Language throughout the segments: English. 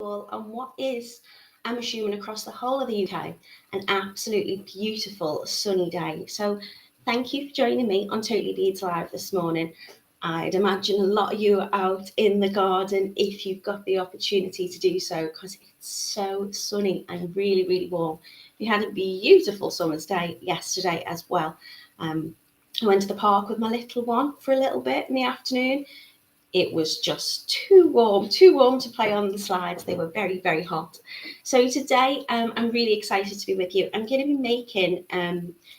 on what is, I'm assuming across the whole of the UK, an absolutely beautiful sunny day. So thank you for joining me on Totallybeads Live this morning. I'd imagine a lot of you are out in the garden if you've got the opportunity to do so, because it's so sunny and really, really warm. We had a beautiful summer's day yesterday as well. I went to the park with my little one for a little bit in the afternoon. It was just too warm to play on the slides. They were very, very hot. So today I'm really excited to be with you. I'm going to be making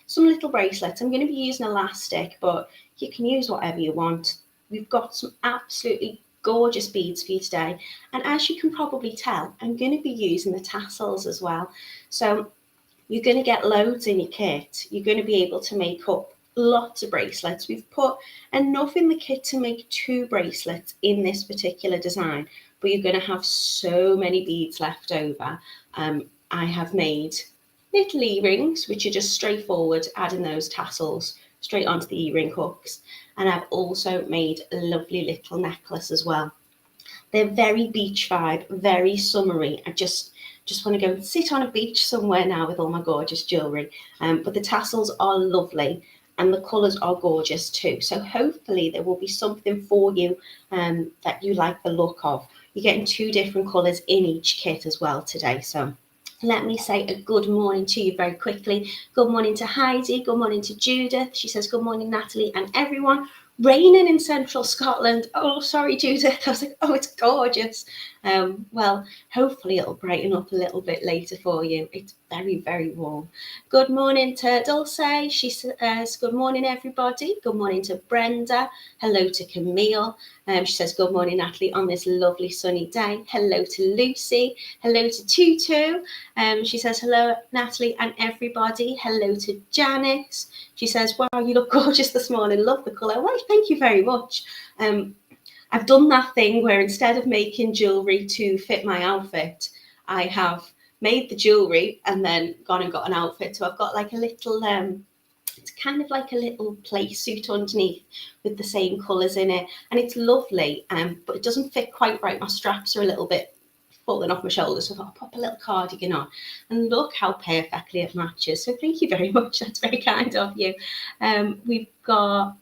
some little bracelets. I'm going to be using elastic, but you can use whatever you want. We've got some absolutely gorgeous beads for you today. And as you can probably tell, I'm going to be using the tassels as well. So you're going to get loads in your kit. You're going to be able to make up lots of bracelets. We've put enough in the kit to make 2 bracelets in this particular design, but you're going to have so many beads left over. I have made little earrings, which are just straightforward, adding those tassels straight onto the earring hooks. And I've also made a lovely little necklace as well. They're very beach vibe, very summery. I just want to go and sit on a beach somewhere now with all my gorgeous jewellery. But the tassels are lovely and the colours are gorgeous too. So hopefully there will be something for you that you like the look of. You're getting 2 different colours in each kit as well today. So let me say a good morning to you very quickly. Good morning to Heidi. Good morning to Judith. She says, good morning, Natalie and everyone. Raining in central Scotland. Oh, sorry, Judith. I was like, oh, it's gorgeous. Well, hopefully it'll brighten up a little bit later for you. It's very, very warm. Good morning to Dulce. She says, good morning, everybody. Good morning to Brenda. Hello to Camille. She says, good morning, Natalie, on this lovely sunny day. Hello to Lucy. Hello to Tutu. She says, hello, Natalie and everybody. Hello to Janice. She says, wow, you look gorgeous this morning. Love the colour. Well, thank you very much. I've done that thing where instead of making jewellery to fit my outfit, I have made the jewellery and then gone and got an outfit. So I've got like a little, it's kind of like a little play suit underneath with the same colours in it. And it's lovely, but it doesn't fit quite right. My straps are a little bit falling off my shoulders, so I thought I'll pop a little cardigan on and look how perfectly it matches. So thank you very much. That's very kind of you. We've got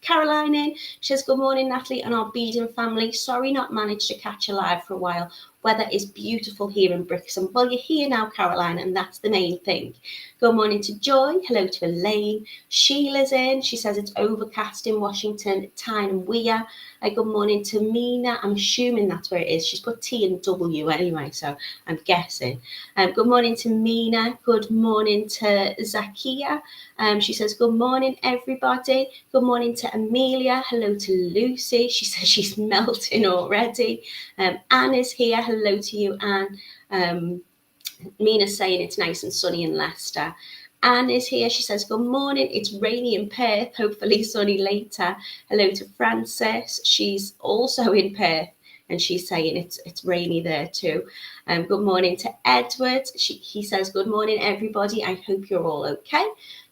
Caroline in. She says, good morning, Natalie and our beading family. Sorry not managed to catch you live for a while. Weather is beautiful here in Brixham. Well, you're here now, Caroline, and that's the main thing. Good morning to Joy. Hello to Elaine. Sheila's in. She says it's overcast in Washington, Tyne and Weir. Good morning to Mina. I'm assuming that's where it is. She's put T and W anyway, so I'm guessing. Good morning to Mina. Good morning to Zakia. She says, good morning, everybody. Good morning to Amelia. Hello to Lucy. She says she's melting already. Anne is here. Hello to you, Anne. Mina's saying it's nice and sunny in Leicester. Anne is here. She says, good morning. It's rainy in Perth, hopefully sunny later. Hello to Frances. She's also in Perth and she's saying it's rainy there too. Good morning to Edward. He says, good morning, everybody. I hope you're all okay.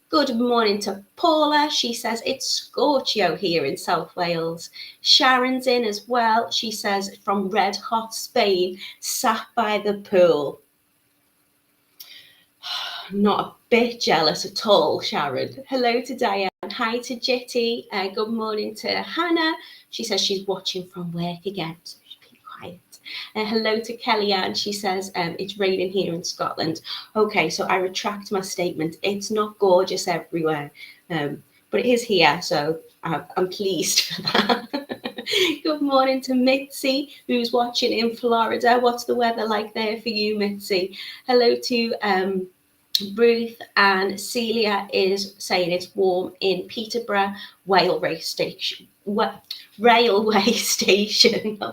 Good morning to Paula. She says it's Scorchio here in South Wales. Sharon's in as well. She says from red hot Spain, sat by the pool. Not a bit jealous at all, Sharon. Hello to Diane. Hi to Jitty. Good morning to Hannah. She says she's watching from work again, so she's being quiet. Hello to Kellyanne. She says it's raining here in Scotland. Okay, so I retract my statement. It's not gorgeous everywhere, but it is here, so I'm pleased for that. Good morning to Mitzi, who's watching in Florida. What's the weather like there for you, Mitzi? Hello to Ruth, and Celia is saying it's warm in Peterborough railway station. I'll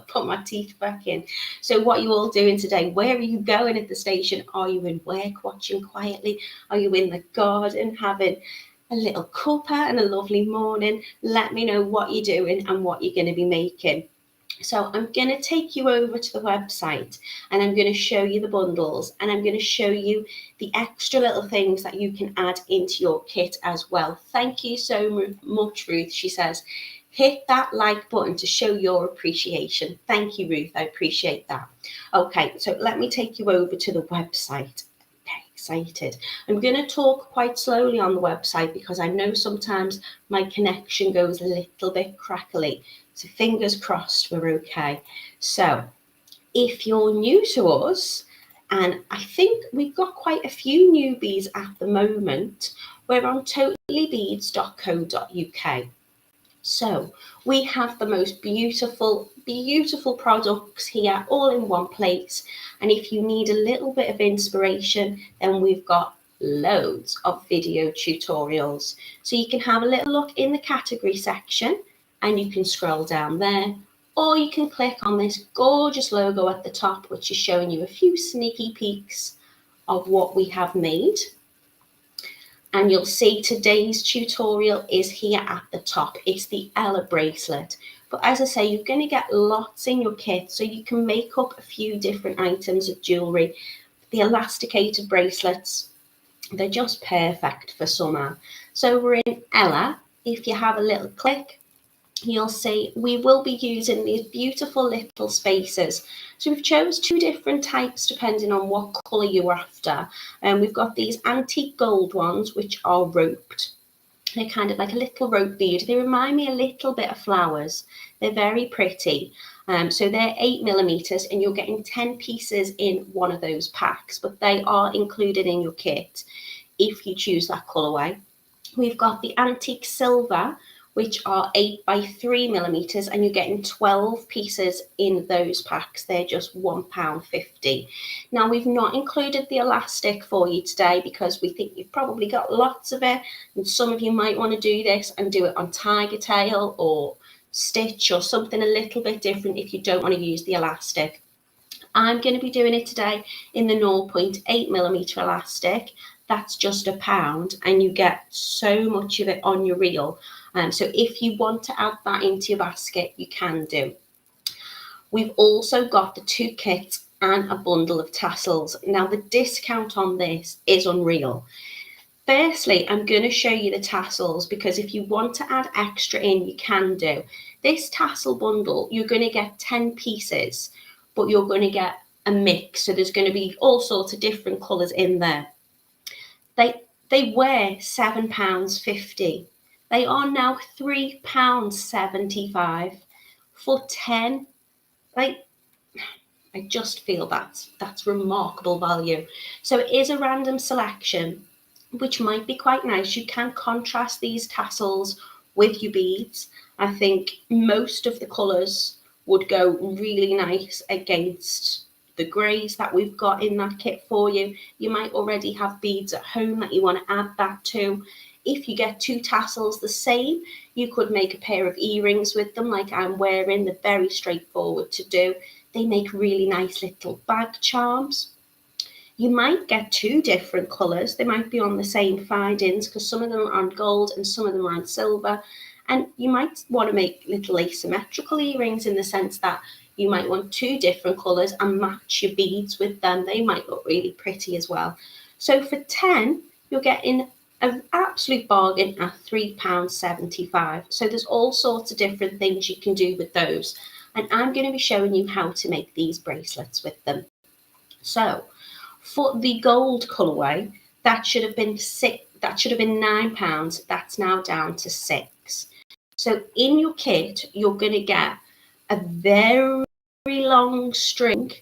put my teeth back in. So what are you all doing today? Where are you going at the station? Are you in work watching quietly? Are you in the garden having a little cuppa and a lovely morning? Let me know what you're doing and what you're going to be making. So I'm going to take you over to the website and I'm going to show you the bundles and I'm going to show you the extra little things that you can add into your kit as well. Thank you so much, Ruth. She says hit that like button to show your appreciation. Thank you, Ruth. I appreciate that. Okay, so let me take you over to the website. Excited. I'm going to talk quite slowly on the website because I know sometimes my connection goes a little bit crackly. So fingers crossed we're okay. So if you're new to us, and I think we've got quite a few newbies at the moment, we're on totallybeads.co.uk. So we have the most beautiful products here all in one place. And if you need a little bit of inspiration, then we've got loads of video tutorials. So you can have a little look in the category section and you can scroll down there, or you can click on this gorgeous logo at the top, which is showing you a few sneaky peeks of what we have made. And you'll see today's tutorial is here at the top. It's the Ella bracelet. But as I say, you're going to get lots in your kit, so you can make up a few different items of jewellery. The elasticated bracelets, they're just perfect for summer. So we're in Ella. If you have a little click, you'll see we will be using these beautiful little spaces. So we've chose two different types depending on what colour you're after. And we've got these antique gold ones, which are roped. They're kind of like a little rope bead. They remind me a little bit of flowers. They're very pretty. So they're 8mm and you're getting 10 pieces in one of those packs, but they are included in your kit if you choose that colourway. We've got the antique silver, which are 8x3mm, and you're getting 12 pieces in those packs. They're just £1.50. Now, we've not included the elastic for you today because we think you've probably got lots of it, and some of you might want to do this and do it on tiger tail or stitch or something a little bit different if you don't want to use the elastic. I'm going to be doing it today in the 0.8mm elastic. That's just £1, and you get so much of it on your reel. So if you want to add that into your basket, you can do. We've also got the 2 kits and a bundle of tassels. Now, the discount on this is unreal. Firstly, I'm going to show you the tassels because if you want to add extra in, you can do. This tassel bundle, you're going to get 10 pieces, but you're going to get a mix. So there's going to be all sorts of different colours in there. They were £7.50. They are now £3.75 for 10. I just feel that's remarkable value. So it is a random selection, which might be quite nice. You can contrast these tassels with your beads. I think most of the colours would go really nice against the greys that we've got in that kit for you. You might already have beads at home that you want to add that to. If you get 2 tassels the same, you could make a pair of earrings with them like I'm wearing. They're very straightforward to do. They make really nice little bag charms. You might get 2 different colours. They might be on the same findings because some of them are on gold and some of them are on silver. And you might want to make little asymmetrical earrings in the sense that you might want 2 different colours and match your beads with them. They might look really pretty as well. So for 10, you're getting an absolute bargain at £3.75. So there's all sorts of different things you can do with those. And I'm going to be showing you how to make these bracelets with them. So for the gold colourway, that should have been £9. That's now down to £6. So in your kit, you're going to get a very long string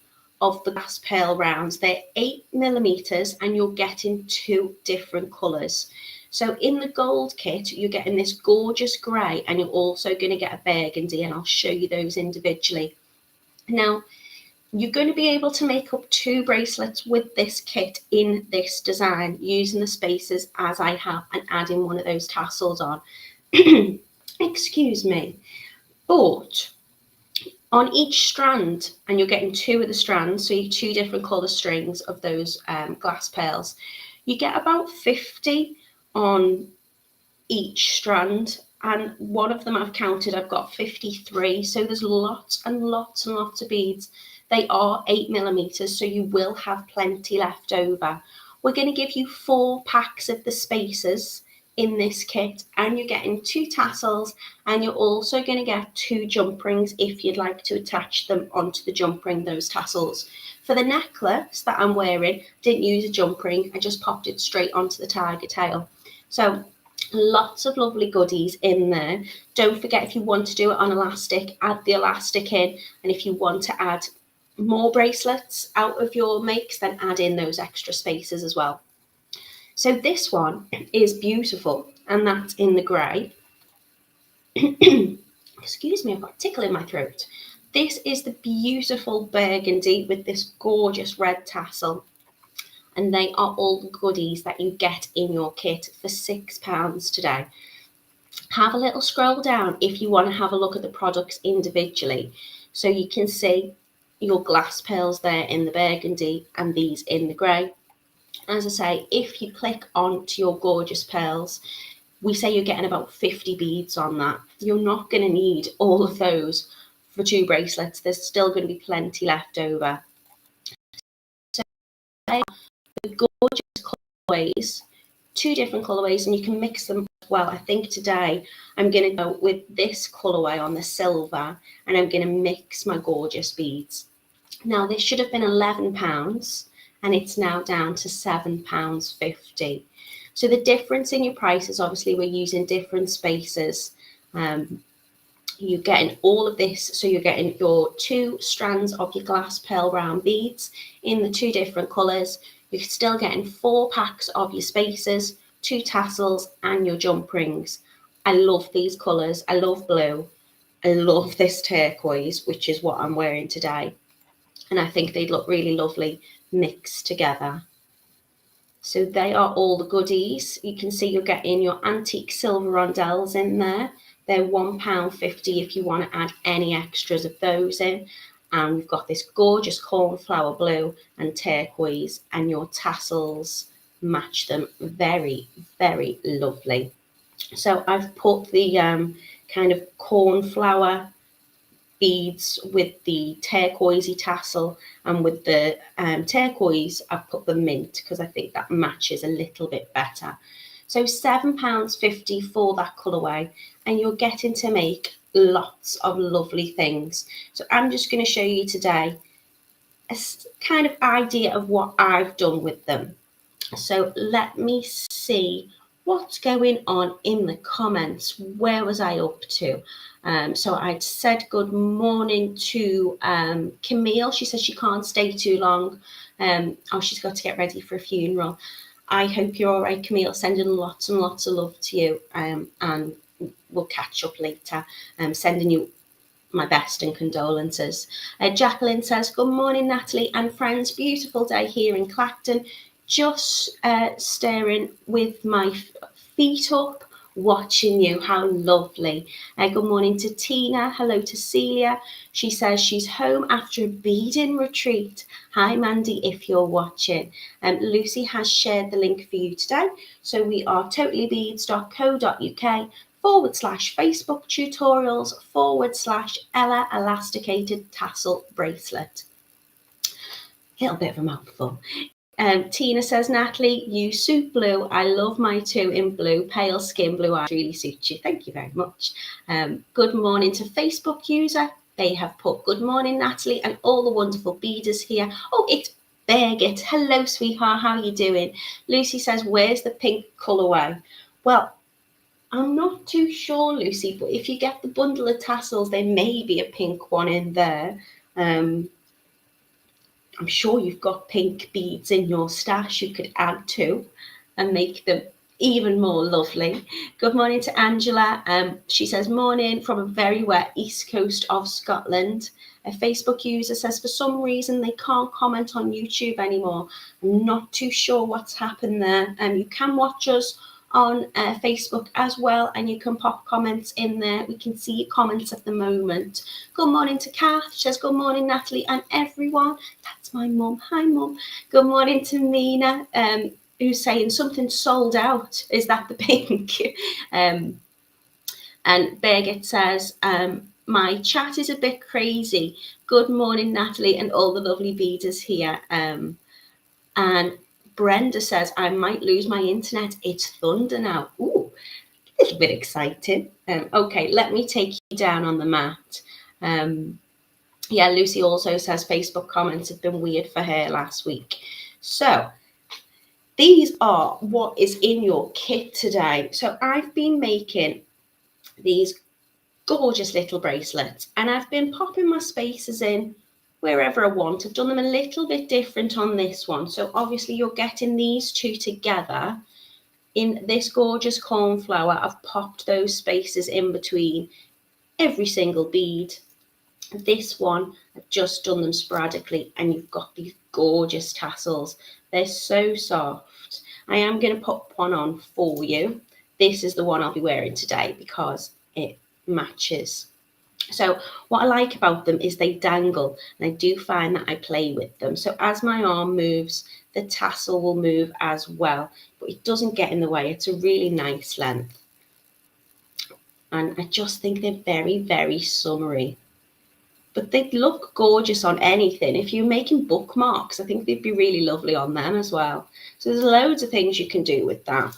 of the glass pearl rounds. They're 8mm and you're getting 2 different colours. So in the gold kit, you're getting this gorgeous grey and you're also going to get a burgundy, and I'll show you those individually. Now, you're going to be able to make up 2 bracelets with this kit in this design using the spaces as I have and adding one of those tassels on. Excuse me. But on each strand, and you're getting 2 of the strands, so you 2 different colour strings of those glass pearls, you get about 50 on each strand, and one of them I've counted, I've got 53. So there's lots and lots and lots of beads. They are 8mm, so you will have plenty left over. We're going to give you 4 packs of the spacers in this kit, and you're getting 2 tassels, and you're also going to get 2 jump rings if you'd like to attach them onto the jump ring, those tassels. For the necklace that I'm wearing, didn't use a jump ring, I just popped it straight onto the tiger tail. So lots of lovely goodies in there. Don't forget, if you want to do it on elastic, add the elastic in, and if you want to add more bracelets out of your makes, then add in those extra spaces as well. So this one is beautiful, and that's in the grey. Excuse me, I've got a tickle in my throat. This is the beautiful burgundy with this gorgeous red tassel, and they are all the goodies that you get in your kit for £6 today. Have a little scroll down if you want to have a look at the products individually, so you can see your glass pearls there in the burgundy and these in the grey. As I say, if you click onto your gorgeous pearls, we say you're getting about 50 beads on that. You're not going to need all of those for 2 bracelets. There's still going to be plenty left over. So the gorgeous colourways, 2 different colourways, and you can mix them well. I think today I'm going to go with this colourway on the silver, and I'm going to mix my gorgeous beads. Now, this should have been £11, and it's now down to £7.50. So the difference in your prices, obviously we're using different spaces. You're getting all of this, so you're getting your 2 strands of your glass pearl round beads in the 2 different colours. You're still getting 4 packs of your spaces, 2 tassels, and your jump rings. I love these colours. I love blue. I love this turquoise, which is what I'm wearing today. And I think they'd look really lovely mixed together. So they are all the goodies. You can see you're getting your antique silver rondelles in there. They're £1.50 if you want to add any extras of those in. And we've got this gorgeous cornflower blue and turquoise, and your tassels match them very, very lovely. So I've put the kind of cornflower beads with the turquoisey tassel, and with the turquoise I've put the mint because I think that matches a little bit better. So £7.50 for that colourway, and you're getting to make lots of lovely things. So I'm just going to show you today a kind of idea of what I've done with them. So let me see what's going on in the comments. Where was I up to? So I'd said good morning to Camille. She says she can't stay too long. Oh, she's got to get ready for a funeral. I hope you're all right, Camille. Sending lots and lots of love to you, and we'll catch up later. Sending you my best and condolences. Jacqueline says, good morning, Natalie and friends. Beautiful day here in Clacton. Just staring with my feet up, watching you. How lovely. Good morning to Tina. Hello to Celia. She says she's home after a beading retreat. Hi, Mandy, if you're watching. Lucy has shared the link for you today. So we are totallybeads.co.uk/Facebook tutorials/Ella elasticated tassel bracelet. Little bit of a mouthful. Tina says, Natalie, you suit blue. I love my 2 in blue. Pale skin, blue eyes really suits you. Thank you very much. Good morning to Facebook user. They have put good morning, Natalie, and all the wonderful beaders here. Oh, it's Birgit. Hello, sweetheart. How are you doing? Lucy says, where's the pink colourway? Well, I'm not too sure, Lucy, but if you get the bundle of tassels, there may be a pink one in there. I'm sure you've got pink beads in your stash you could add to and make them even more lovely. Good morning to Angela. She says, morning from a very wet east coast of Scotland. A Facebook user says, for some reason they can't comment on YouTube anymore. I'm not too sure what's happened there. You can watch us on Facebook as well, and you can pop comments in there. We can see your comments at the moment. Good morning to Kath. She says, good morning, Natalie and everyone. That's my mum. Hi, mum. Good morning to Mina, who's saying something sold out. Is that the pink? And Birgit says, my chat is a bit crazy. Good morning, Natalie, and all the lovely beaders here. And Brenda says, I might lose my internet. It's thunder now. Ooh, a little bit exciting. Okay, let me take you down on the mat. Yeah, Lucy also says Facebook comments have been weird for her last week. So these are what is in your kit today. So I've been making these gorgeous little bracelets, and I've been popping my spaces in wherever I want. I've done them a little bit different on this one. So obviously you're getting these two together in this gorgeous cornflower. I've popped those spaces in between every single bead. This one, I've just done them sporadically, and you've got these gorgeous tassels. They're so soft. I am going to pop one on for you. This is the one I'll be wearing today because it matches. So what I like about them is they dangle, and I do find that I play with them. So as my arm moves, the tassel will move as well, but it doesn't get in the way. It's a really nice length. And I just think they're very, very summery. But they look gorgeous on anything. If you're making bookmarks, I think they'd be really lovely on them as well. So there's loads of things you can do with that.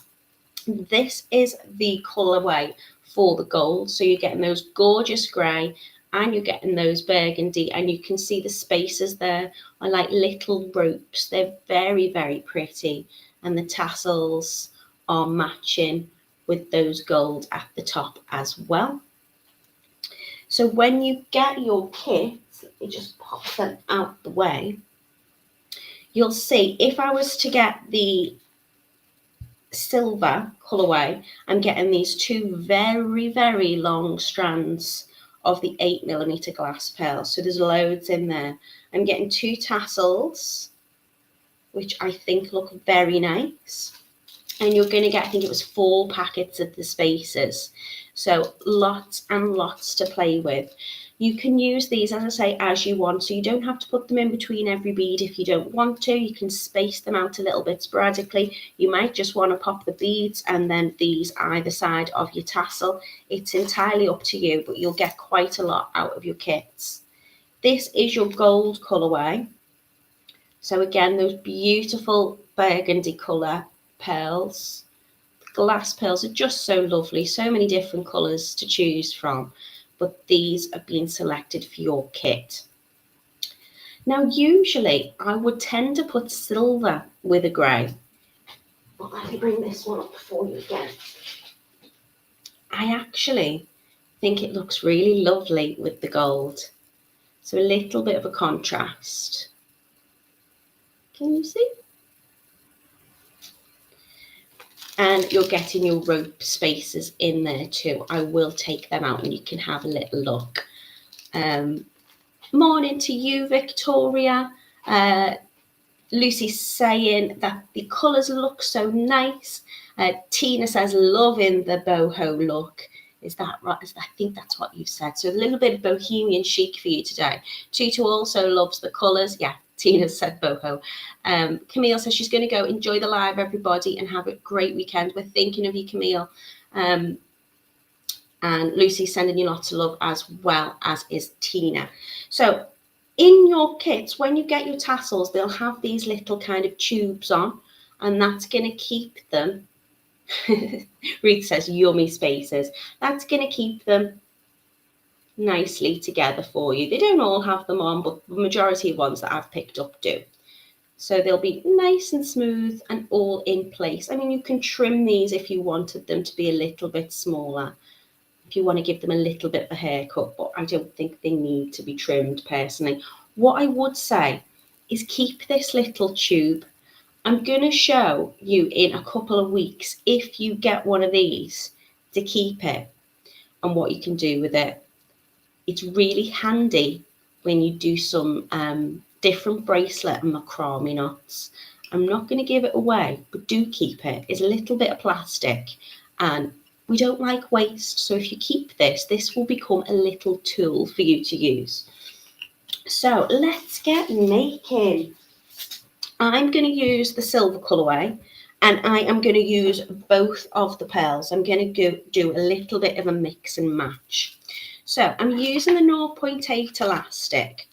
This is the colourway for the gold. So you're getting those gorgeous grey and you're getting those burgundy, and you can see the spaces there are like little ropes. They're very, very pretty, and the tassels are matching with those gold at the top as well. So when you get your kit, let me just pop them out the way, you'll see if I was to get the silver colourway, I'm getting these two very, very long strands of the 8mm glass pearls. So there's loads in there. I'm getting two tassels, which I think look very nice. And you're going to get, I think it was 4 packets of the spaces. So lots and lots to play with. You can use these, as I say, as you want. So you don't have to put them in between every bead if you don't want to. You can space them out a little bit sporadically. You might just want to pop the beads and then these either side of your tassel. It's entirely up to you, but you'll get quite a lot out of your kits. This is your gold colourway. So again, those beautiful burgundy colour pearls. Glass pearls are just so lovely, so many different colours to choose from, but these have been selected for your kit. Now usually I would tend to put silver with a grey, but let me bring this one up for you again. I actually think it looks really lovely with the gold, so a little bit of a contrast. Can you see? And you're getting your rope spaces in there too. I will take them out and you can have a little look. Morning to you, Victoria. Lucy's saying that the colours look so nice. Tina says, loving the boho look. Is that right? I think that's what you said. So a little bit of bohemian chic for you today. Tutu also loves the colours. Yeah, Tina said boho. Camille says she's going to go enjoy the live, everybody, and have a great weekend. We're thinking of you, Camille. And Lucy's sending you lots of love, as well as is Tina. So in your kits, when you get your tassels, they'll have these little kind of tubes on, and that's going to keep them. Ruth says yummy spaces. That's going to keep them nicely together for you. They don't all have them on, but the majority of ones that I've picked up do. So they'll be nice and smooth and all in place. I mean, you can trim these if you wanted them to be a little bit smaller, if you want to give them a little bit of a haircut, but I don't think they need to be trimmed personally. What I would say is keep this little tube. I'm going to show you in a couple of weeks, if you get one of these, to keep it and what you can do with it. It's really handy when you do some different bracelet and macrame knots. I'm not going to give it away, but do keep it. It's a little bit of plastic and we don't like waste. So if you keep this, this will become a little tool for you to use. So let's get making. I'm going to use the silver colourway and I am going to use both of the pearls. I'm going to do a little bit of a mix and match. So I'm using the 0.8 elastic.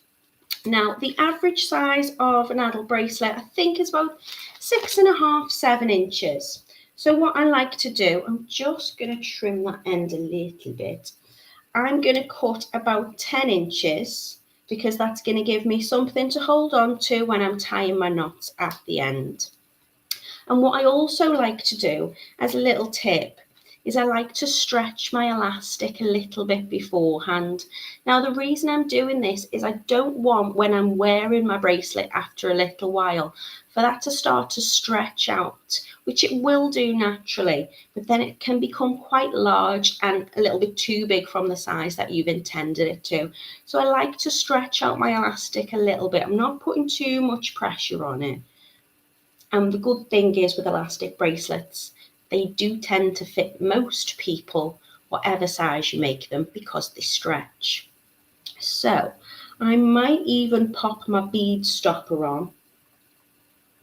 Now the average size of an adult bracelet I think is about 6.5–7 inches. So what I like to do, I'm just going to trim that end a little bit. I'm going to cut about 10 inches because that's going to give me something to hold on to when I'm tying my knots at the end. And what I also like to do as a little tip is I like to stretch my elastic a little bit beforehand. Now the reason I'm doing this is I don't want, when I'm wearing my bracelet after a little while, for that to start to stretch out, which it will do naturally, but then it can become quite large and a little bit too big from the size that you've intended it to. So I like to stretch out my elastic a little bit. I'm not putting too much pressure on it. And the good thing is with elastic bracelets, they do tend to fit most people, whatever size you make them, because they stretch. So I might even pop my bead stopper on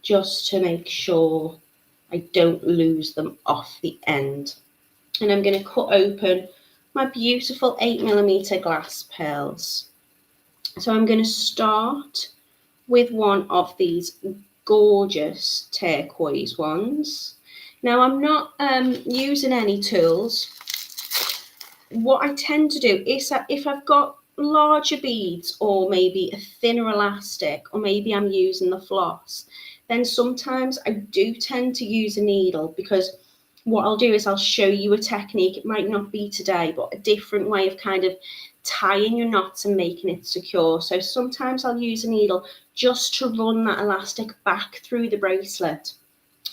just to make sure I don't lose them off the end. And I'm going to cut open my beautiful 8mm glass pearls. So I'm going to start with one of these gorgeous turquoise ones. Now I'm not using any tools. What I tend to do is that if I've got larger beads or maybe a thinner elastic, or maybe I'm using the floss, then sometimes I do tend to use a needle, because what I'll do is I'll show you a technique. It might not be today, but a different way of kind of tying your knots and making it secure. So sometimes I'll use a needle just to run that elastic back through the bracelet.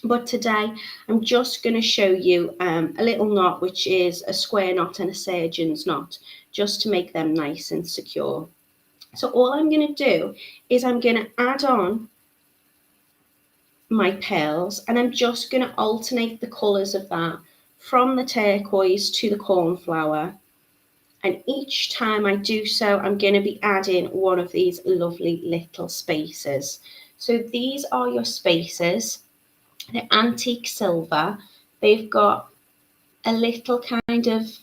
But today I'm just going to show you a little knot, which is a square knot and a surgeon's knot, just to make them nice and secure. So all I'm going to do is I'm going to add on my pearls, and I'm just going to alternate the colours of that from the turquoise to the cornflower. And each time I do so, I'm going to be adding one of these lovely little spacers. So these are your spacers. They're antique silver. They've got a little kind of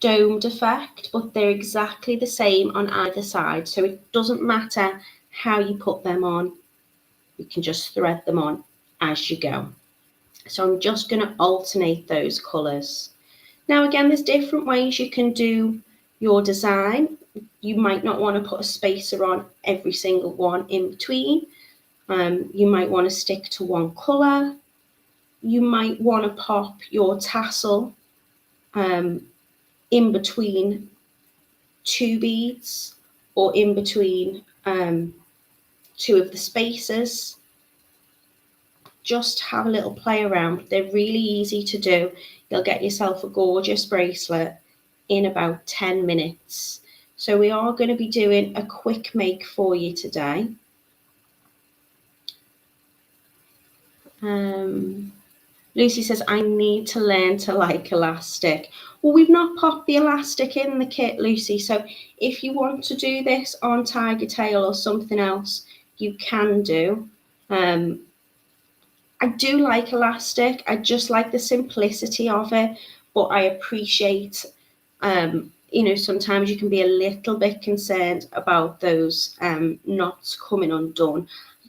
domed effect, but they're exactly the same on either side. So it doesn't matter how you put them on. You can just thread them on as you go. So I'm just going to alternate those colours. Now again, there's different ways you can do your design. You might not want to put a spacer on every single one in between. You might want to stick to one colour. You might want to pop your tassel in between two beads, or in between two of the spacers. Just have a little play around. They're really easy to do. You'll get yourself a gorgeous bracelet in about 10 minutes. So we are going to be doing a quick make for you today. Lucy says, I need to learn to like elastic. Well, we've not popped the elastic in the kit, Lucy. So if you want to do this on tiger tail or something else, you can do. I do like elastic. I just like the simplicity of it, but I appreciate, sometimes you can be a little bit concerned about those knots coming undone.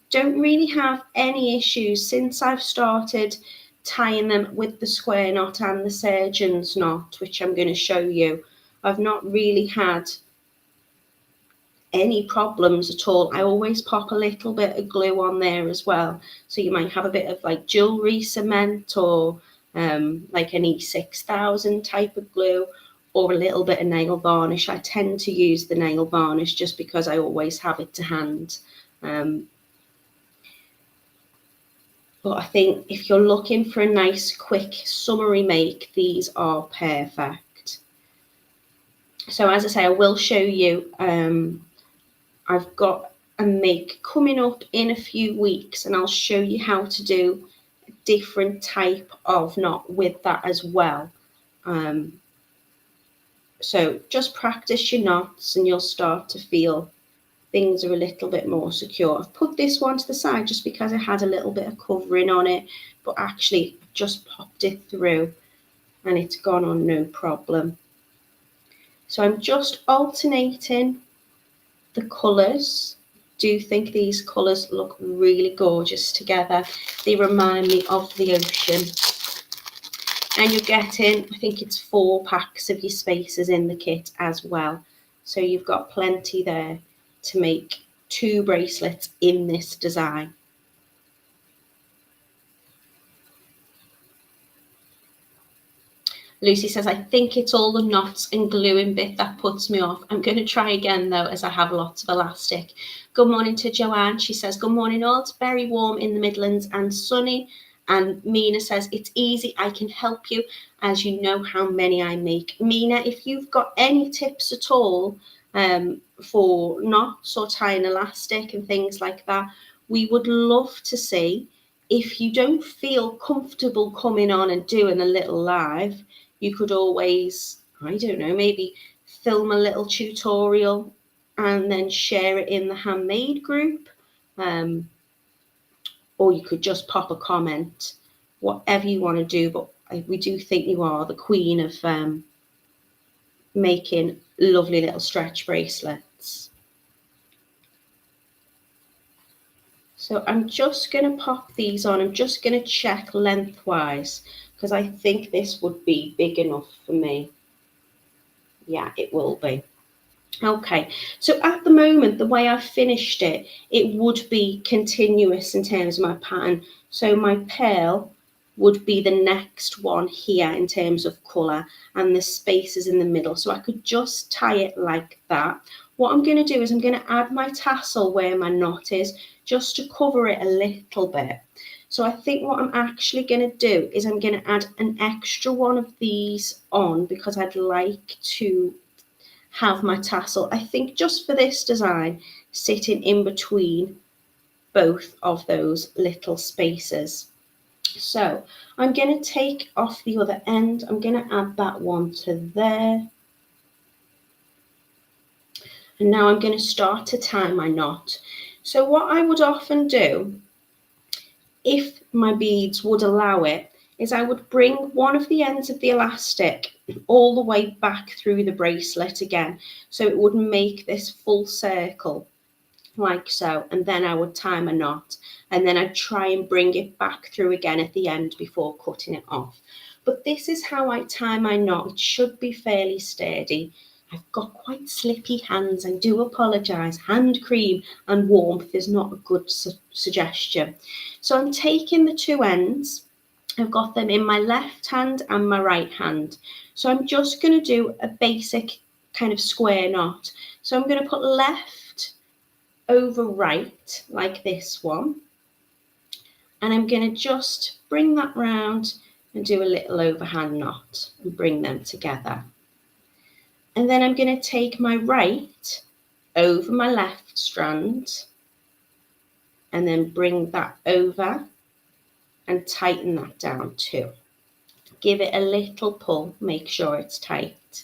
Don't really have any issues since I've started tying them with the square knot and the surgeon's knot, which I'm going to show you. I've not really had any problems at all. I always pop a little bit of glue on there as well. So you might have a bit of like jewellery cement, or like an E6000 type of glue, or a little bit of nail varnish. I tend to use the nail varnish just because I always have it to hand. But I think if you're looking for a nice, quick, summery make, these are perfect. So as I say, I will show you, I've got a make coming up in a few weeks, and I'll show you how to do a different type of knot with that as well. So just practice your knots and you'll start to feel things are a little bit more secure. I've put this one to the side just because I had a little bit of covering on it, but actually I've just popped it through and it's gone on no problem. So I'm just alternating the colours. Do think these colours look really gorgeous together. They remind me of the ocean. And you're getting, I think it's 4 packs of your spaces in the kit as well. So you've got plenty there to make 2 bracelets in this design. Lucy says, I think it's all the knots and gluing bit that puts me off. I'm going to try again though, as I have lots of elastic. Good morning to Joanne. She says, good morning all. It's very warm in the Midlands and sunny. And Mina says, it's easy. I can help you as you know how many I make. Mina, if you've got any tips at all for knots or tying elastic and things like that, we would love to see. If you don't feel comfortable coming on and doing a little live, you could always, I don't know, maybe film a little tutorial and then share it in the handmade group. Or you could just pop a comment, whatever you want to do. But we do think you are the queen of making lovely little stretch bracelets. So I'm just going to pop these on. I'm just going to check lengthwise because I think this would be big enough for me. Yeah, it will be. Okay, so at the moment, the way I've finished it, it would be continuous in terms of my pattern. So my pearl would be the next one here in terms of colour, and the spaces in the middle. So I could just tie it like that. What I'm going to do is I'm going to add my tassel where my knot is, just to cover it a little bit. So I think what I'm actually going to do is I'm going to add an extra one of these on because I'd like to have my tassel, I think just for this design, sitting in between both of those little spaces. So I'm going to take off the other end. I'm going to add that one to there. And now I'm going to start to tie my knot. So what I would often do, if my beads would allow it, is I would bring one of the ends of the elastic all the way back through the bracelet again. So it would make this full circle like so. And then I would tie my knot and then I'd try and bring it back through again at the end before cutting it off. But this is how I tie my knot. It should be fairly sturdy. I've got quite slippy hands. I do apologise. Hand cream and warmth is not a good suggestion. So I'm taking the 2 ends. I've got them in my left hand and my right hand. So I'm just going to do a basic kind of square knot. So I'm going to put left over right like this one. And I'm going to just bring that round and do a little overhand knot and bring them together. And then I'm going to take my right over my left strand and then bring that over and tighten that down too. Give it a little pull, make sure it's tight.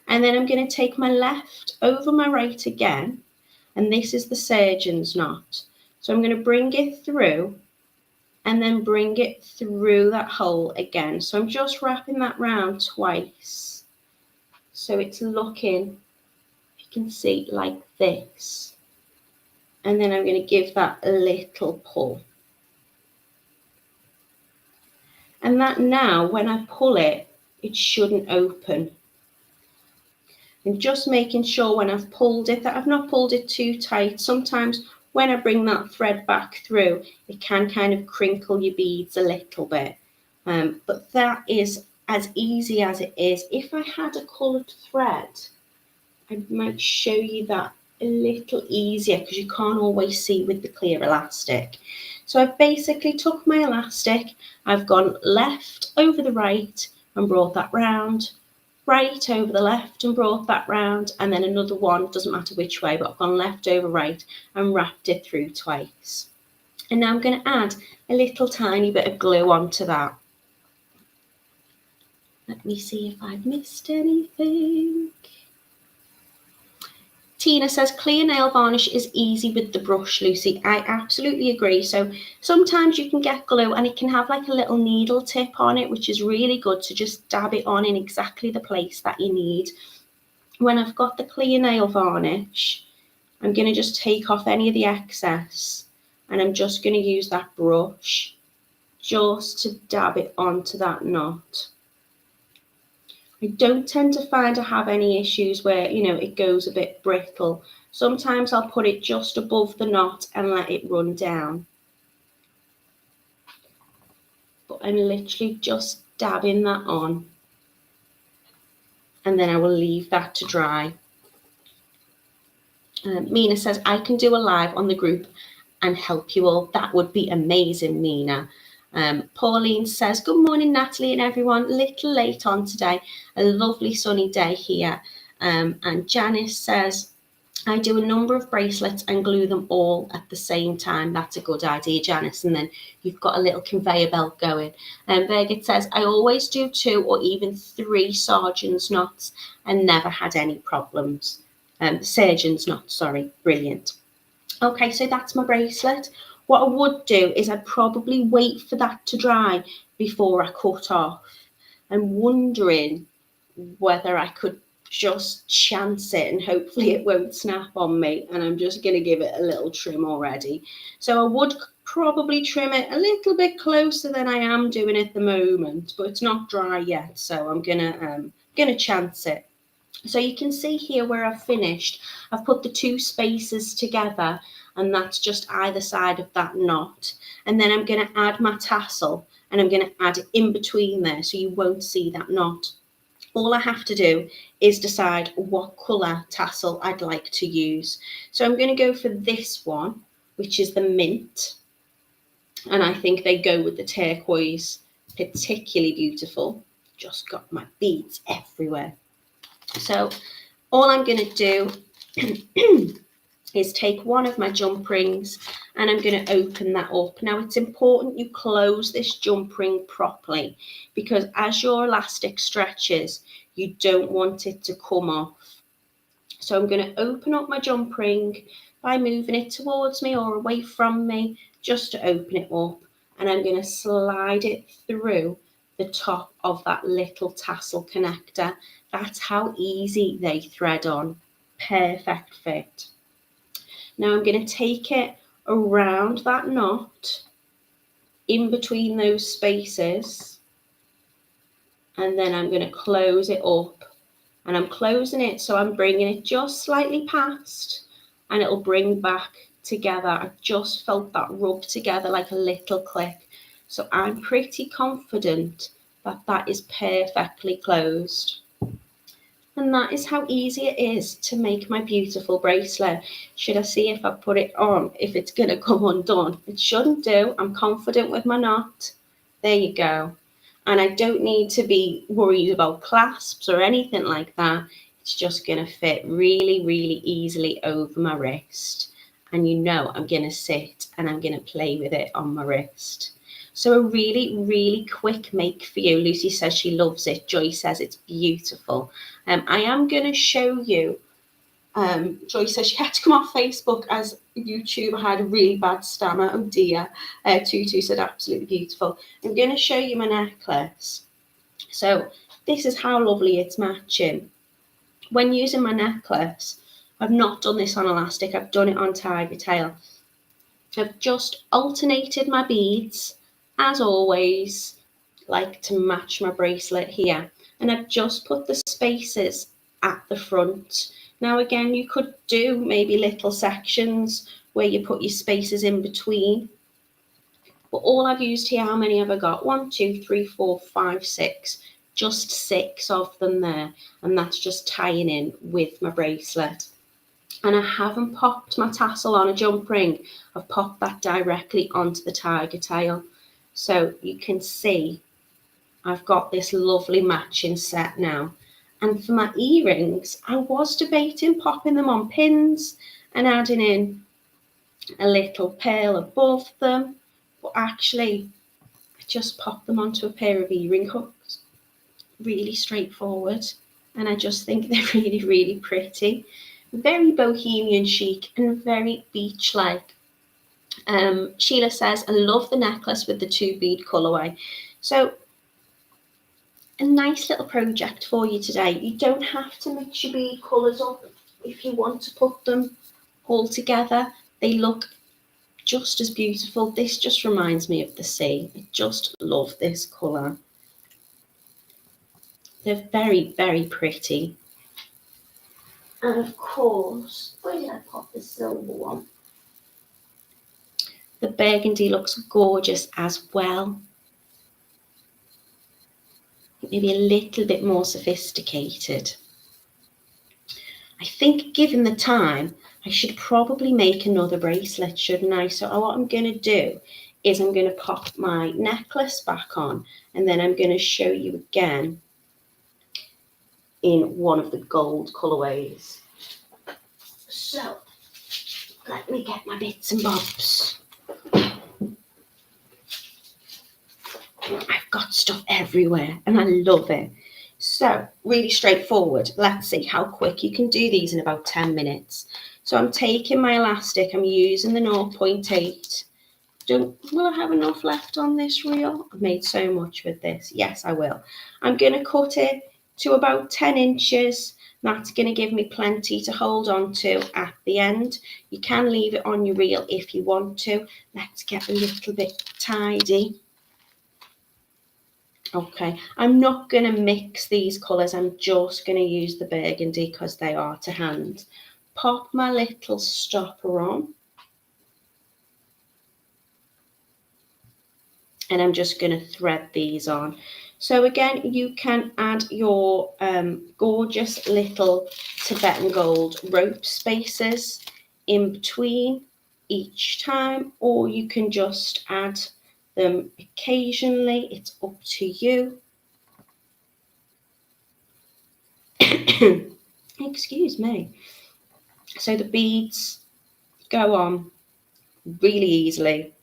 And then I'm going to take my left over my right again, and this is the surgeon's knot. So I'm going to bring it through and then bring it through that hole again. So I'm just wrapping that round twice. So it's looking, you can see, like this. And then I'm going to give that a little pull. And that now, when I pull it, it shouldn't open. And just making sure when I've pulled it that I've not pulled it too tight. Sometimes when I bring that thread back through, it can kind of crinkle your beads a little bit. But that is as easy as it is. If I had a coloured thread, I might show you that a little easier because you can't always see with the clear elastic. So I've basically took my elastic, I've gone left over the right and brought that round, right over the left and brought that round, and then another one, doesn't matter which way, but I've gone left over right and wrapped it through twice. And now I'm going to add a little tiny bit of glue onto that. Let me see if I've missed anything. Tina says, clear nail varnish is easy with the brush, Lucy. I absolutely agree. So sometimes you can get glue and it can have like a little needle tip on it, which is really good to just dab it on in exactly the place that you need. When I've got the clear nail varnish, I'm going to just take off any of the excess and I'm just going to use that brush just to dab it onto that knot. I don't tend to find I have any issues where, you know, it goes a bit brittle. Sometimes I'll put it just above the knot and let it run down. But I'm literally just dabbing that on, and then I will leave that to dry. Mina says, I can do a live on the group and help you all. That would be amazing, Mina. Pauline says, good morning, Natalie and everyone. Little late on today. A lovely sunny day here. And Janice says, I do a number of bracelets and glue them all at the same time. That's a good idea, Janice. And then you've got a little conveyor belt going. And Birgit says, I always do 2 or even 3 sergeant's knots and never had any problems. Surgeon's knots, sorry. Brilliant. Okay, so that's my bracelet. What I would do is I'd probably wait for that to dry before I cut off. I'm wondering whether I could just chance it and hopefully it won't snap on me, and I'm just going to give it a little trim already. So I would probably trim it a little bit closer than I am doing at the moment, but it's not dry yet, so I'm gonna chance it. So you can see here where I've finished, I've put the 2 spaces together, and that's just either side of that knot. And then I'm going to add my tassel, and I'm going to add it in between there so you won't see that knot. All I have to do is decide what colour tassel I'd like to use. So I'm going to go for this one, which is the mint. And I think they go with the turquoise particularly beautiful. Just got my beads everywhere. So all I'm going to do is take one of my jump rings and I'm going to open that up. Now it's important you close this jump ring properly, because as your elastic stretches, you don't want it to come off. So I'm going to open up my jump ring by moving it towards me or away from me, just to open it up. And I'm going to slide it through the top of that little tassel connector. That's how easy they thread on. Perfect fit. Now I'm going to take it around that knot, in between those spaces, and then I'm going to close it up. And I'm closing it so I'm bringing it just slightly past, and it'll bring back together. I just felt that rub together like a little click. So I'm pretty confident that that is perfectly closed. And that is how easy it is to make my beautiful bracelet. Should I see if I put it on, if it's going to come undone? It shouldn't do. I'm confident with my knot. There you go. And I don't need to be worried about clasps or anything like that. It's just going to fit really, really easily over my wrist. And you know I'm going to sit and I'm going to play with it on my wrist. So a really, really quick make for you. Lucy says she loves it. Joy says it's beautiful. I am going to show you. Joy says she had to come off Facebook as YouTube had a really bad stammer. Oh dear. Tutu said absolutely beautiful. I'm going to show you my necklace. So this is how lovely it's matching. When using my necklace, I've not done this on elastic. I've done it on tiger tail. I've just alternated my beads, as always, like to match my bracelet here. And I've just put the spaces at the front. Now again, you could do maybe little sections where you put your spaces in between. But all I've used here, how many have I got? 1, 2, 3, 4, 5, 6. Just 6 of them there. And that's just tying in with my bracelet. And I haven't popped my tassel on a jump ring. I've popped that directly onto the tiger tail. So you can see I've got this lovely matching set now. And for my earrings, I was debating popping them on pins and adding in a little pearl above them. But actually, I just popped them onto a pair of earring hooks. Really straightforward. And I just think they're really, really pretty. Very bohemian chic and very beach-like. Sheila says, I love the necklace with the 2 bead colourway. So a nice little project for you today. You don't have to mix your bead colours up if you want to put them all together. They look just as beautiful. This just reminds me of the sea. I just love this colour. They're very, very pretty. And of course, where did I pop the silver one? The burgundy looks gorgeous as well. Maybe a little bit more sophisticated. I think given the time, I should probably make another bracelet, shouldn't I? So what I'm going to do is I'm going to pop my necklace back on, and then I'm going to show you again in one of the gold colourways. So let me get my bits and bobs. I've got stuff everywhere and I love it. So really straightforward. Let's see how quick you can do these in about 10 minutes. So I'm taking my elastic, I'm using the 0.8. Will I have enough left on this reel? I've made so much with this. Yes, I will. I'm going to cut it to about 10 inches. That's going to give me plenty to hold on to at the end. You can leave it on your reel if you want to. Let's get a little bit tidy. Okay, I'm not going to mix these colours. I'm just going to use the burgundy because they are to hand. Pop my little stopper on. And I'm just going to thread these on. So again, you can add your gorgeous little Tibetan gold rope spaces in between each time, or you can just add them occasionally. It's up to you. Excuse me. So the beads go on really easily,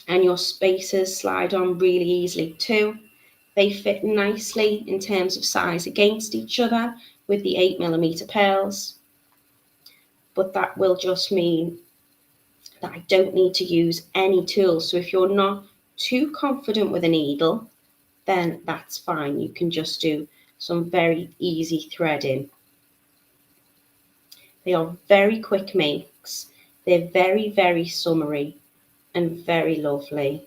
and your spaces slide on really easily too. They fit nicely in terms of size against each other with the 8mm pearls, but that will just mean that I don't need to use any tools. So if you're not too confident with a needle, then that's fine. You can just do some very easy threading. They are very quick makes. They're very, very summery and very lovely.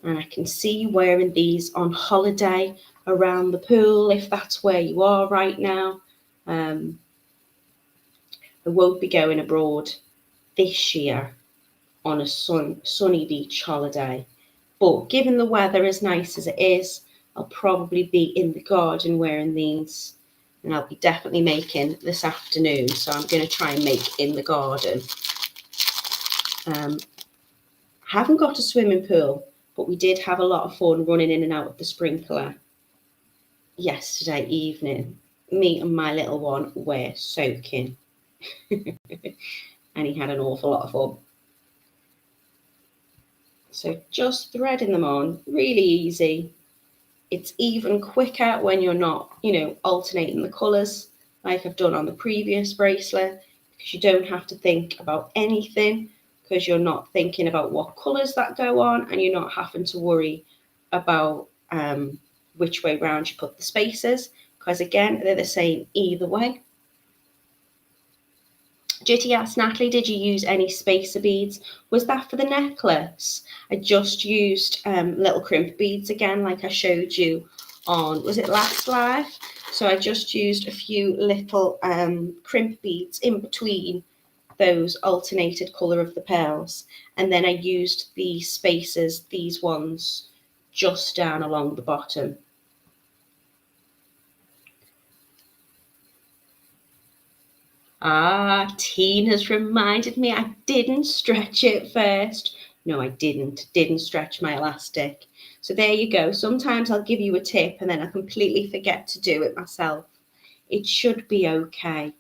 And I can see you wearing these on holiday around the pool if that's where you are right now. I won't be going abroad this year on a sunny beach holiday, but given the weather as nice as it is, I'll probably be in the garden wearing these, and I'll be definitely making this afternoon, so I'm going to try and make in the garden. Haven't got a swimming pool, but we did have a lot of fun running in and out of the sprinkler yesterday evening. Me and my little one were soaking and he had an awful lot of fun. So just threading them on, really easy. It's even quicker when you're not, alternating the colours like I've done on the previous bracelet, because you don't have to think about anything, because you're not thinking about what colours that go on, and you're not having to worry about which way round you put the spaces, because again, they're the same either way. Jitty asked, Natalie, did you use any spacer beads? Was that for the necklace? I just used little crimp beads again, like I showed you on, was it last live? So I just used a few little crimp beads in between those alternated colour of the pearls. And then I used the spacers, these ones, just down along the bottom. Tina's reminded me I didn't stretch it first. No, I didn't stretch my elastic. So there you go. Sometimes I'll give you a tip and then I completely forget to do it myself. It should be okay.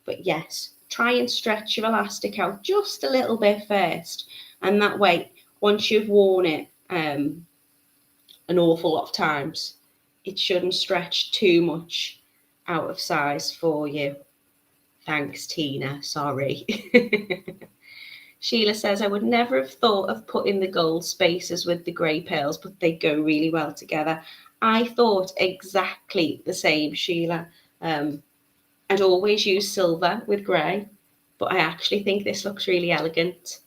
But yes, try and stretch your elastic out just a little bit first. And that way, once you've worn it an awful lot of times, it shouldn't stretch too much out of size for you. Thanks, Tina. Sorry. Sheila says, I would never have thought of putting the gold spaces with the grey pearls, but they go really well together. I thought exactly the same, Sheila. I'd always use silver with grey, but I actually think this looks really elegant.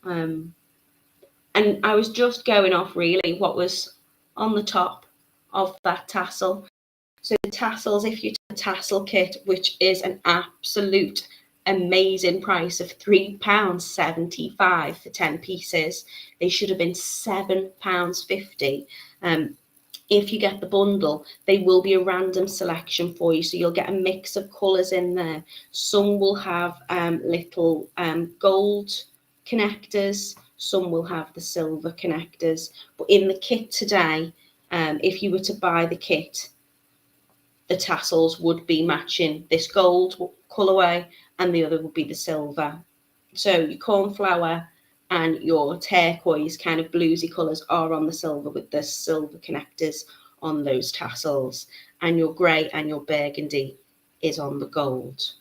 And I was just going off really what was on the top of that tassel. So the tassels, if you take the tassel kit, which is an absolute amazing price of £3.75 for 10 pieces, they should have been £7.50. If you get the bundle, they will be a random selection for you. So you'll get a mix of colours in there. Some will have little gold connectors. Some will have the silver connectors. But in the kit today, if you were to buy the kit, the tassels would be matching this gold colourway and the other would be the silver. So your cornflower and your turquoise kind of bluesy colours are on the silver with the silver connectors on those tassels, and your grey and your burgundy is on the gold.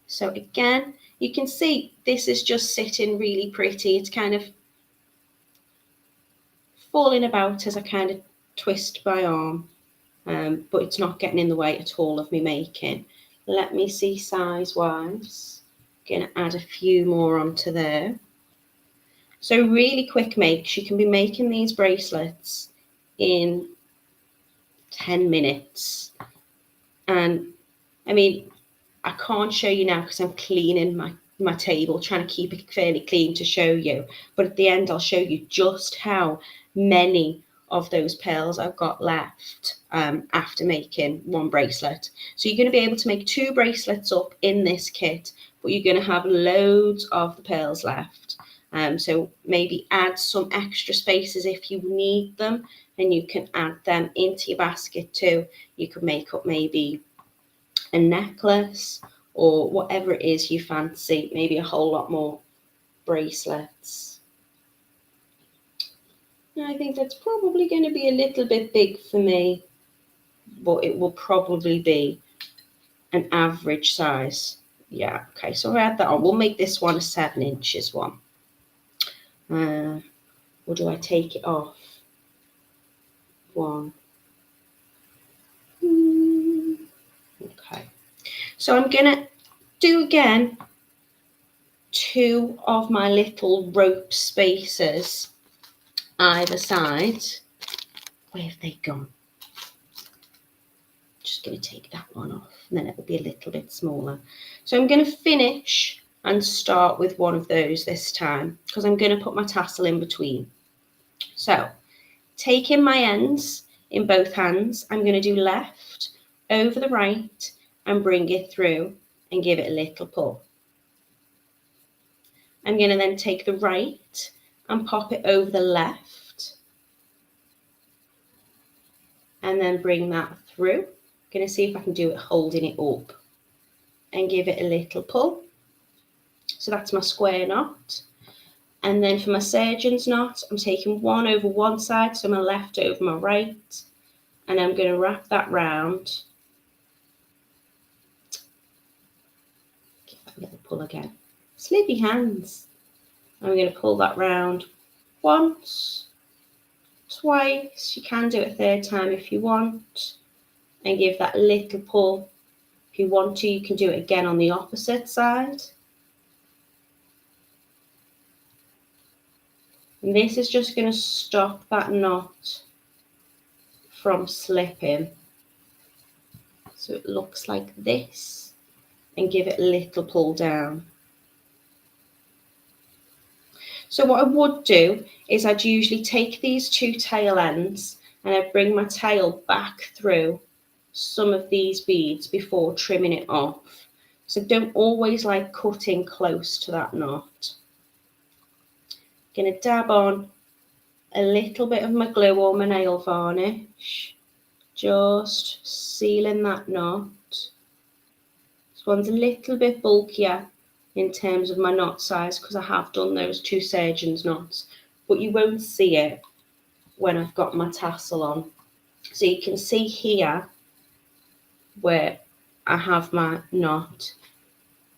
So again, you can see this is just sitting really pretty. It's kind of falling about as I kind of twist my arm, but it's not getting in the way at all of me making. Let me see size wise. Gonna add a few more onto there. So really quick makes. You can be making these bracelets in 10 minutes. And I mean, I can't show you now because I'm cleaning my table, trying to keep it fairly clean to show you. But at the end, I'll show you just how many of those pearls I've got left after making one bracelet. So you're going to be able to make 2 bracelets up in this kit, but you're going to have loads of the pearls left. So maybe add some extra spaces if you need them, and you can add them into your basket too. You could make up maybe a necklace or whatever it is you fancy, maybe a whole lot more bracelets. Now, I think that's probably going to be a little bit big for me, but it will probably be an average size. Yeah, okay, so I'll add that on. We'll make this one a 7 inches one. Or do I take it off? 1. Okay. So I'm going to do again 2 of my little rope spacers either side. Where have they gone? Just going to take that one off, and then it will be a little bit smaller. So I'm going to finish and start with one of those this time, because I'm going to put my tassel in between. So taking my ends in both hands, I'm going to do left over the right and bring it through and give it a little pull. I'm going to then take the right and pop it over the left and then bring that through. I'm going to see if I can do it holding it up and give it a little pull. So that's my square knot. And then for my surgeon's knot, I'm taking one over one side, so my left over my right, and I'm going to wrap that round. Give that a little pull again. Slippy hands. I'm going to pull that round once, twice. You can do it a third time if you want, and give that little pull. If you want to, you can do it again on the opposite side. And this is just going to stop that knot from slipping. So it looks like this, and give it a little pull down. So what I would do is I'd usually take these 2 tail ends and I'd bring my tail back through some of these beads before trimming it off. So don't always like cutting close to that knot. Going to dab on a little bit of my glue or my nail varnish, just sealing that knot. This one's a little bit bulkier in terms of my knot size because I have done those 2 surgeon's knots, but you won't see it when I've got my tassel on. So you can see here where I have my knot.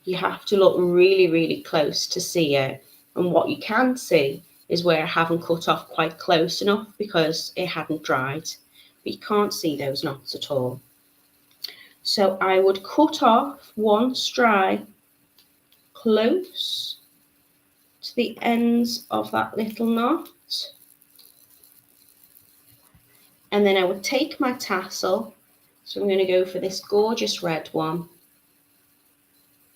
You have to look really, really close to see it. And what you can see is where I haven't cut off quite close enough because it hadn't dried. But you can't see those knots at all. So I would cut off once dry, close to the ends of that little knot. And then I would take my tassel. So I'm going to go for this gorgeous red one.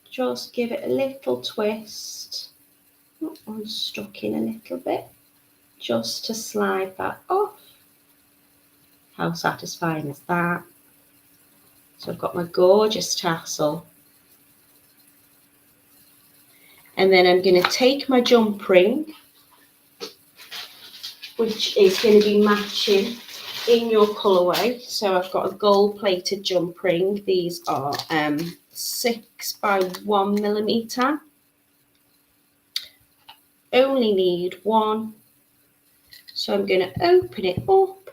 Just give it a little twist. Oh, I'm stuck in a little bit. Just to slide that off. How satisfying is that? So I've got my gorgeous tassel. And then I'm going to take my jump ring, which is going to be matching in your colourway. So I've got a gold plated jump ring. These are 6 by 1 millimetre. Only need one. So I'm going to open it up.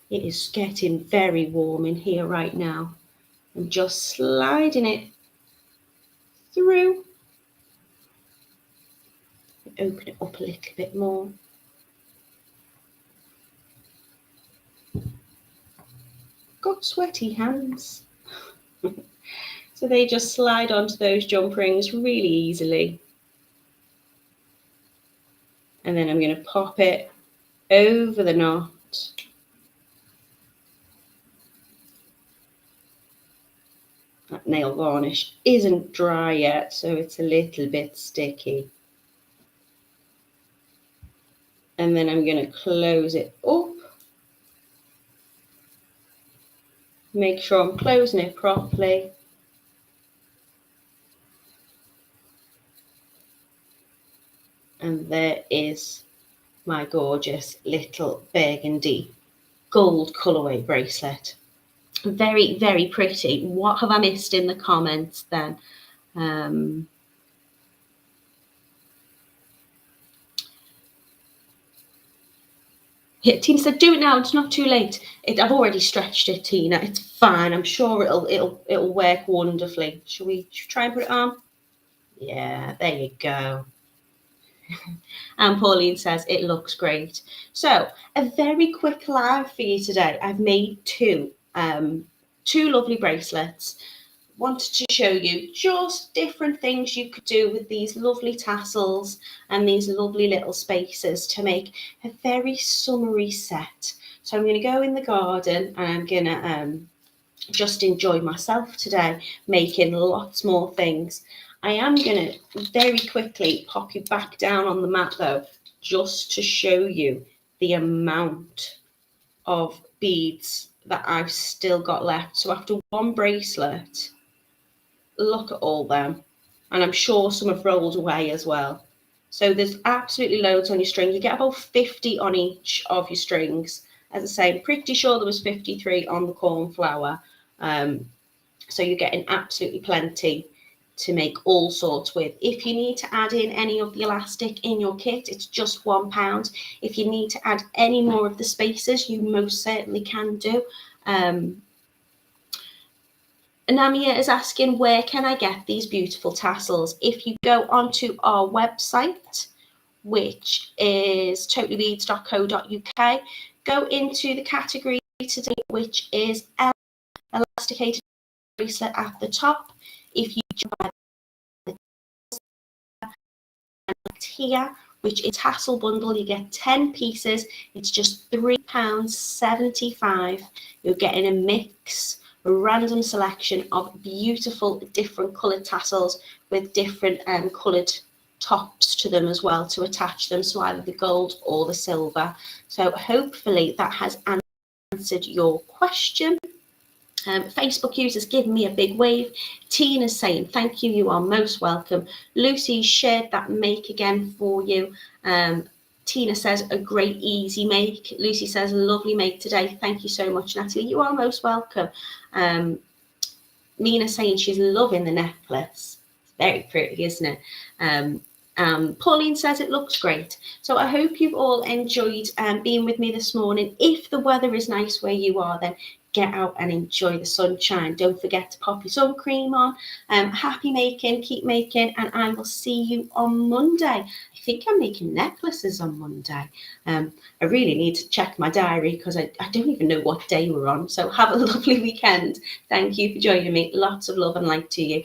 It is getting very warm in here right now. I'm just sliding it through. Open it up a little bit more. Got sweaty hands. So they just slide onto those jump rings really easily. And then I'm going to pop it over the knot. That nail varnish isn't dry yet, so it's a little bit sticky. And then I'm going to close it up. Make sure I'm closing it properly. And there is my gorgeous little burgundy gold colourway bracelet. Very, very pretty. What have I missed in the comments then? Yeah, Tina said, "Do it now. It's not too late." I've already stretched it, Tina. It's fine. I'm sure it'll work wonderfully. Should we try and put it on? Yeah, there you go. And Pauline says it looks great. So a very quick live for you today. I've made two lovely bracelets. Wanted to show you just different things you could do with these lovely tassels and these lovely little spaces to make a very summery set. So I'm going to go in the garden and I'm going to just enjoy myself today, making lots more things. I am going to very quickly pop you back down on the mat though, just to show you the amount of beads that I've still got left. So after one bracelet, look at all them, and I'm sure some have rolled away as well. So there's absolutely loads on your string. You get about 50 on each of your strings. As I say, I'm pretty sure there was 53 on the cornflower. So you're getting absolutely plenty to make all sorts with. If you need to add in any of the elastic in your kit, it's just £1. If you need to add any more of the spaces, you most certainly can do. Namia is asking, where can I get these beautiful tassels? If you go onto our website, which is totallybeads.co.uk, go into the category today, which is elasticated bracelet at the top. If you try the here, which is tassel bundle, you get 10 pieces. It's just £3.75. You're getting a mix, a random selection of beautiful different coloured tassels with different coloured tops to them as well to attach them, so either the gold or the silver. So hopefully that has answered your question. Facebook users giving me a big wave. Tina's saying thank you, you are most welcome. Lucy shared that make again for you. Tina says a great easy make. Lucy says lovely make today. Thank you so much, Natalie. You are most welcome. Mina saying she's loving the necklace. It's very pretty, isn't it? Pauline says it looks great. So I hope you've all enjoyed being with me this morning. If the weather is nice where you are, then get out and enjoy the sunshine. Don't forget to pop your sun cream on. Happy making, keep making, and I will see you on Monday. I think I'm making necklaces on Monday. I really need to check my diary because I don't even know what day we're on. So have a lovely weekend. Thank you for joining me. Lots of love and light to you.